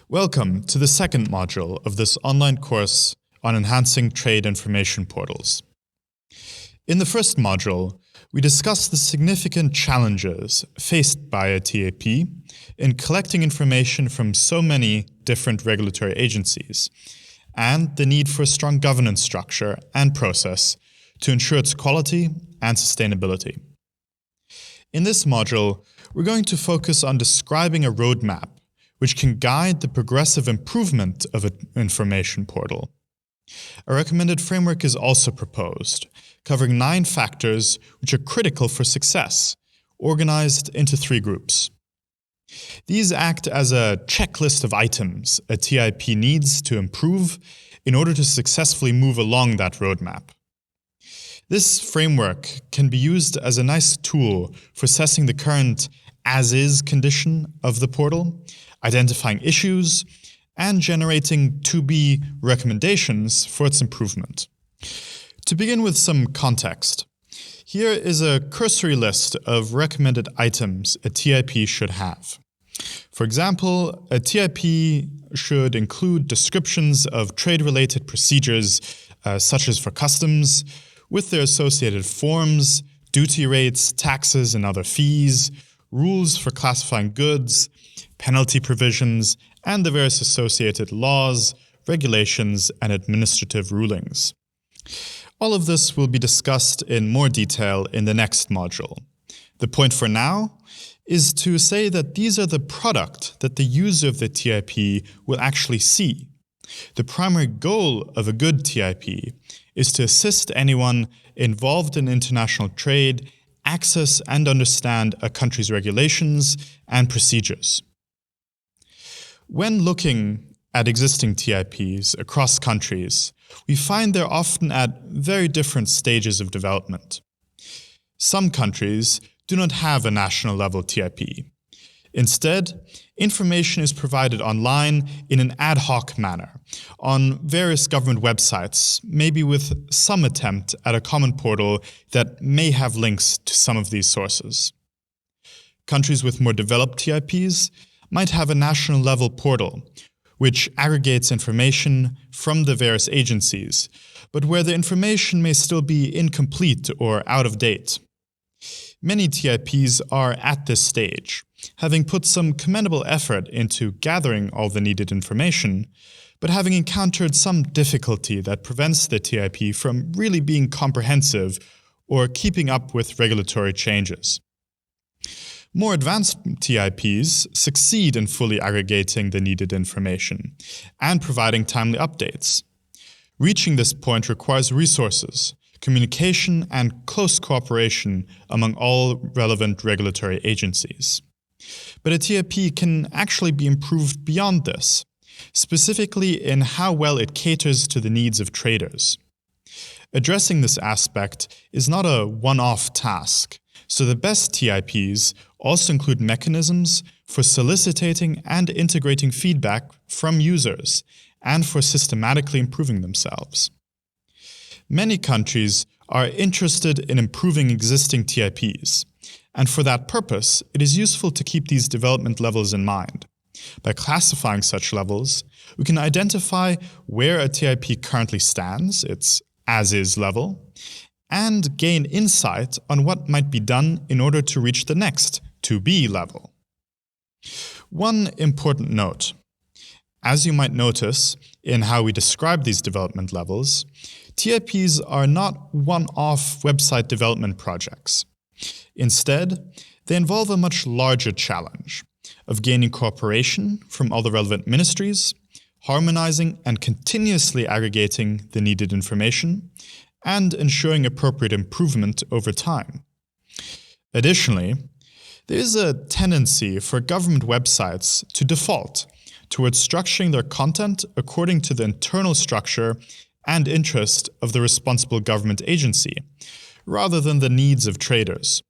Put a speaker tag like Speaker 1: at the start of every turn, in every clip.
Speaker 1: Welcome to the second module of this online course on enhancing trade information portals. In the first module, we discussed the significant challenges faced by a TAP in collecting information from so many different regulatory agencies, and the need for a strong governance structure and process to ensure its quality and sustainability. In this module, we're going to focus on describing a roadmap which can guide the progressive improvement of an information portal. A recommended framework is also proposed, covering 9 factors which are critical for success, organized into 3 groups. These act as a checklist of items a TIP needs to improve in order to successfully move along that roadmap. This framework can be used as a nice tool for assessing the current as-is condition of the portal, identifying issues, and generating to-be recommendations for its improvement. To begin with some context, here is a cursory list of recommended items a TIP should have. For example, a TIP should include descriptions of trade-related procedures, such as for customs, with their associated forms, duty rates, taxes and other fees, rules for classifying goods, penalty provisions, and the various associated laws, regulations, and administrative rulings. All of this will be discussed in more detail in the next module. The point for now is to say that these are the product that the user of the TIP will actually see. The primary goal of a good TIP is to assist anyone involved in international trade access and understand a country's regulations and procedures. When looking at existing TIPs across countries, we find they're often at very different stages of development. Some countries do not have a national level TIP. Instead, information is provided online in an ad hoc manner on various government websites, maybe with some attempt at a common portal that may have links to some of these sources. Countries with more developed TIPs might have a national level portal, which aggregates information from the various agencies, but where the information may still be incomplete or out of date. Many TIPs are at this stage, having put some commendable effort into gathering all the needed information, but having encountered some difficulty that prevents the TIP from really being comprehensive or keeping up with regulatory changes. More advanced TIPs succeed in fully aggregating the needed information and providing timely updates. Reaching this point requires resources, communication, and close cooperation among all relevant regulatory agencies. But a TIP can actually be improved beyond this, specifically in how well it caters to the needs of traders. Addressing this aspect is not a one-off task, so the best TIPs also include mechanisms for soliciting and integrating feedback from users and for systematically improving themselves. Many countries are interested in improving existing TIPs, and for that purpose, it is useful to keep these development levels in mind. By classifying such levels, we can identify where a TIP currently stands, its as-is level, and gain insight on what might be done in order to reach the next to-be level. One important note. As you might notice in how we describe these development levels, TIPs are not one-off website development projects. Instead, they involve a much larger challenge of gaining cooperation from all the relevant ministries, harmonizing and continuously aggregating the needed information, and ensuring appropriate improvement over time. Additionally, there is a tendency for government websites to default towards structuring their content according to the internal structure and interest of the responsible government agency, rather than the needs of traders.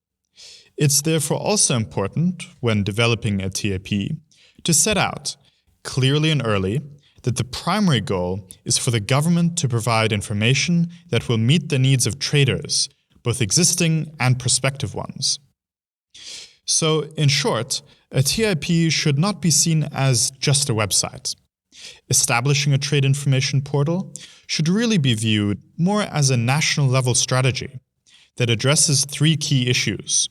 Speaker 1: It's therefore also important, when developing a TIP, to set out, clearly and early, that the primary goal is for the government to provide information that will meet the needs of traders, both existing and prospective ones. So, in short, a TIP should not be seen as just a website. Establishing a trade information portal should really be viewed more as a national-level strategy that addresses three key issues: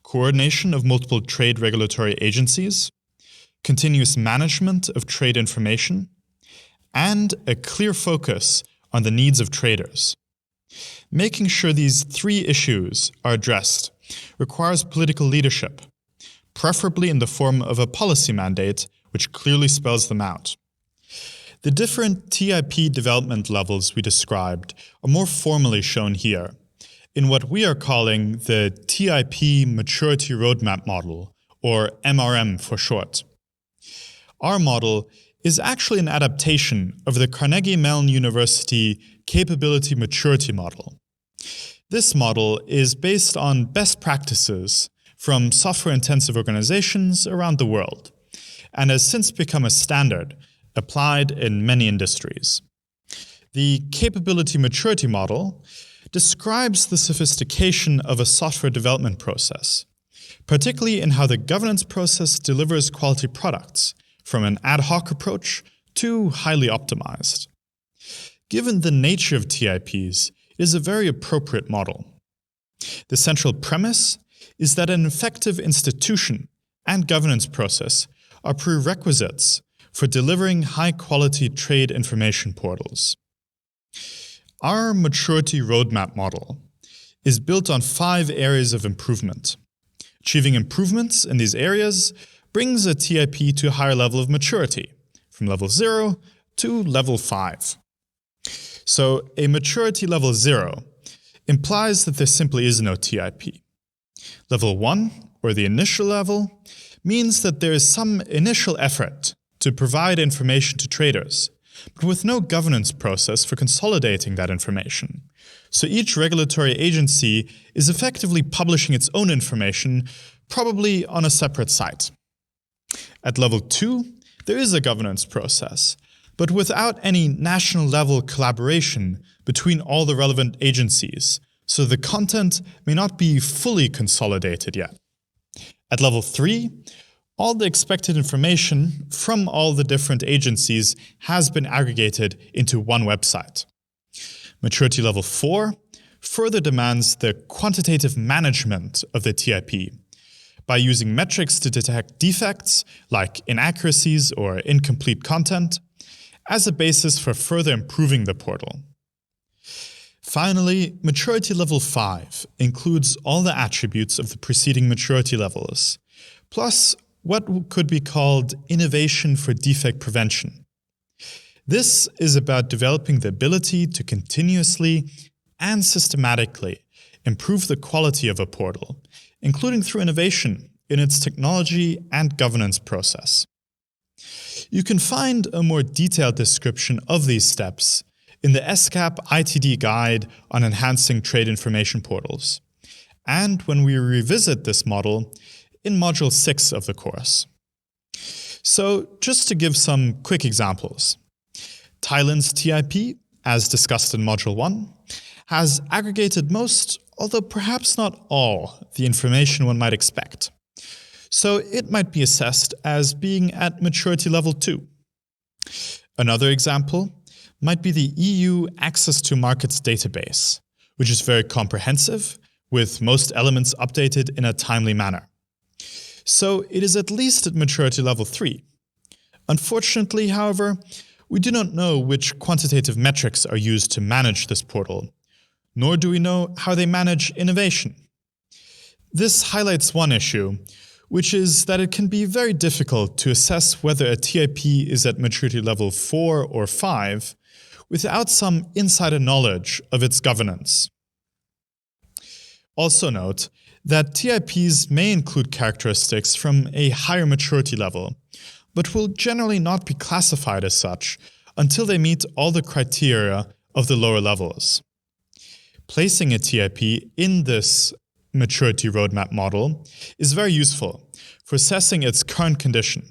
Speaker 1: coordination of multiple trade regulatory agencies, continuous management of trade information, and a clear focus on the needs of traders. Making sure these three issues are addressed requires political leadership, preferably in the form of a policy mandate which clearly spells them out. The different TIP development levels we described are more formally shown here, in what we are calling the TIP Maturity Roadmap Model, or MRM for short. Our model is actually an adaptation of the Carnegie Mellon University Capability Maturity Model. This model is based on best practices from software-intensive organizations around the world, and has since become a standard applied in many industries. The Capability Maturity Model describes the sophistication of a software development process, particularly in how the governance process delivers quality products, from an ad hoc approach to highly optimized. Given the nature of TIPs, it is a very appropriate model. The central premise is that an effective institution and governance process are prerequisites for delivering high-quality trade information portals. Our maturity roadmap model is built on 5 areas of improvement. Achieving improvements in these areas brings a TIP to a higher level of maturity, from level 0 to level 5. So a maturity level 0 implies that there simply is no TIP. Level 1, or the initial level, means that there is some initial effort to provide information to traders, but with no governance process for consolidating that information. So each regulatory agency is effectively publishing its own information, probably on a separate site. At level 2, there is a governance process, but without any national-level collaboration between all the relevant agencies, so the content may not be fully consolidated yet. At level 3, all the expected information from all the different agencies has been aggregated into one website. Maturity level 4 further demands the quantitative management of the TIP by using metrics to detect defects like inaccuracies or incomplete content as a basis for further improving the portal. Finally, maturity level 5 includes all the attributes of the preceding maturity levels, plus what could be called innovation for defect prevention. This is about developing the ability to continuously and systematically improve the quality of a portal, including through innovation in its technology and governance process. You can find a more detailed description of these steps in the ESCAP ITD Guide on Enhancing Trade Information Portals, and when we revisit this model in Module 6 of the course. So, just to give some quick examples. Thailand's TIP, as discussed in Module 1, has aggregated most, although perhaps not all, the information one might expect. So it might be assessed as being at maturity level 2. Another example might be the EU Access to Markets database, which is very comprehensive, with most elements updated in a timely manner. So it is at least at maturity level 3. Unfortunately, however, we do not know which quantitative metrics are used to manage this portal, nor do we know how they manage innovation. This highlights one issue, which is that it can be very difficult to assess whether a TIP is at maturity level 4 or 5 without some insider knowledge of its governance. Also note that TIPs may include characteristics from a higher maturity level, but will generally not be classified as such until they meet all the criteria of the lower levels. Placing a TIP in this maturity roadmap model is very useful for assessing its current condition.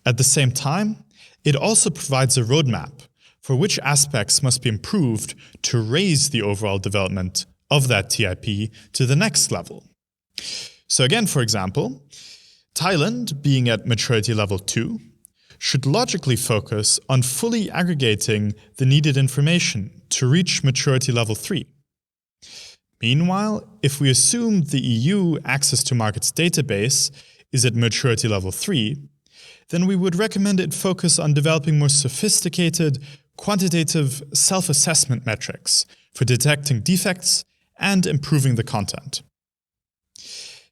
Speaker 1: At the same time, it also provides a roadmap for which aspects must be improved to raise the overall development of that TIP to the next level. So again, for example, Thailand, being at maturity level 2, should logically focus on fully aggregating the needed information to reach maturity level 3. Meanwhile, if we assume the EU access to markets database is at maturity level 3, then we would recommend it focus on developing more sophisticated, quantitative self-assessment metrics for detecting defects and improving the content.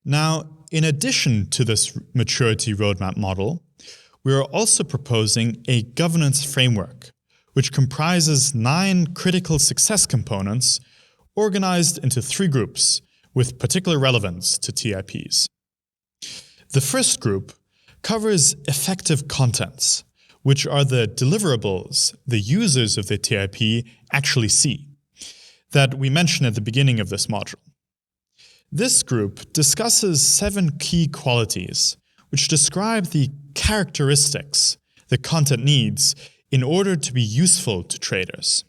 Speaker 1: Now, in addition to this maturity roadmap model, we are also proposing a governance framework, which comprises 9 critical success components organized into 3 groups with particular relevance to TIPs. The first group covers effective contents, which are the deliverables the users of the TIP actually see, that we mentioned at the beginning of this module. This group discusses 7 key qualities, which describe the characteristics the content needs in order to be useful to traders.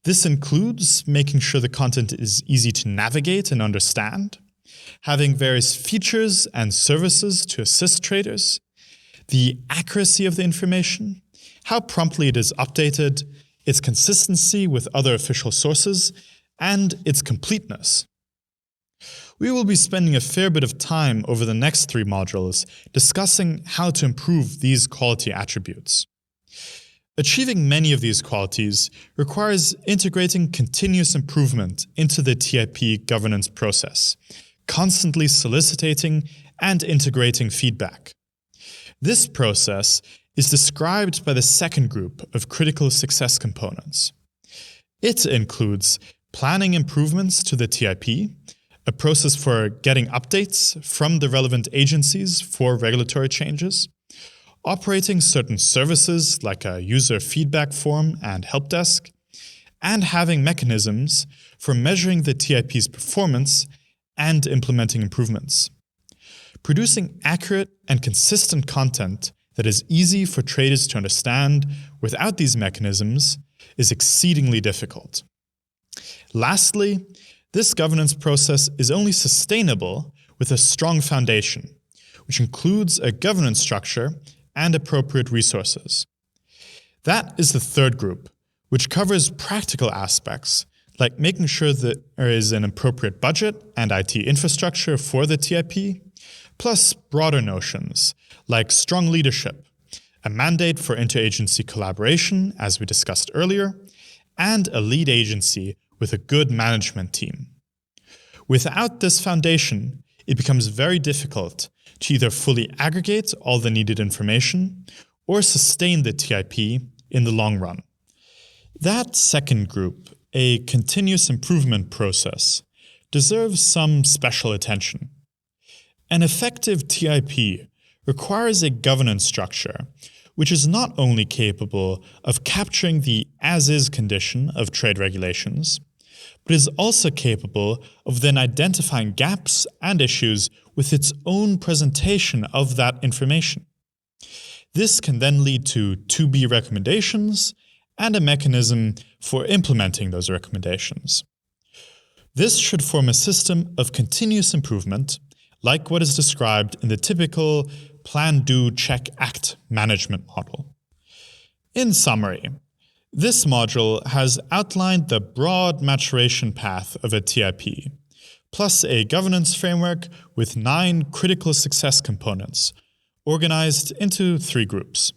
Speaker 1: This includes making sure the content is easy to navigate and understand, having various features and services to assist traders, the accuracy of the information, how promptly it is updated, its consistency with other official sources, and its completeness. We will be spending a fair bit of time over the next 3 modules discussing how to improve these quality attributes. Achieving many of these qualities requires integrating continuous improvement into the TIP governance process, constantly soliciting and integrating feedback. This process is described by the second group of critical success components. It includes planning improvements to the TIP, a process for getting updates from the relevant agencies for regulatory changes, operating certain services like a user feedback form and help desk, and having mechanisms for measuring the TIP's performance and implementing improvements. Producing accurate and consistent content that is easy for traders to understand without these mechanisms is exceedingly difficult. Lastly, this governance process is only sustainable with a strong foundation, which includes a governance structure and appropriate resources. That is the third group, which covers practical aspects, like making sure that there is an appropriate budget and IT infrastructure for the TIP, plus broader notions, like strong leadership, a mandate for interagency collaboration, as we discussed earlier, and a lead agency with a good management team. Without this foundation, it becomes very difficult to either fully aggregate all the needed information or sustain the TIP in the long run. That second group, a continuous improvement process, deserves some special attention. An effective TIP requires a governance structure which is not only capable of capturing the as-is condition of trade regulations, but is also capable of then identifying gaps and issues with its own presentation of that information. This can then lead to 2B recommendations and a mechanism for implementing those recommendations. This should form a system of continuous improvement, like what is described in the typical Plan, Do, Check, Act management model. In summary, this module has outlined the broad maturation path of a TIP, plus a governance framework with 9 critical success components, organized into 3 groups.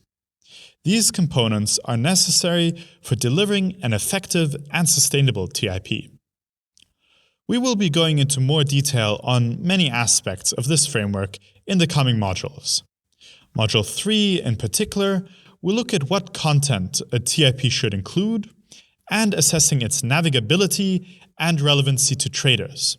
Speaker 1: These components are necessary for delivering an effective and sustainable TIP. We will be going into more detail on many aspects of this framework in the coming modules. Module 3, in particular, will look at what content a TIP should include and assessing its navigability and relevancy to traders.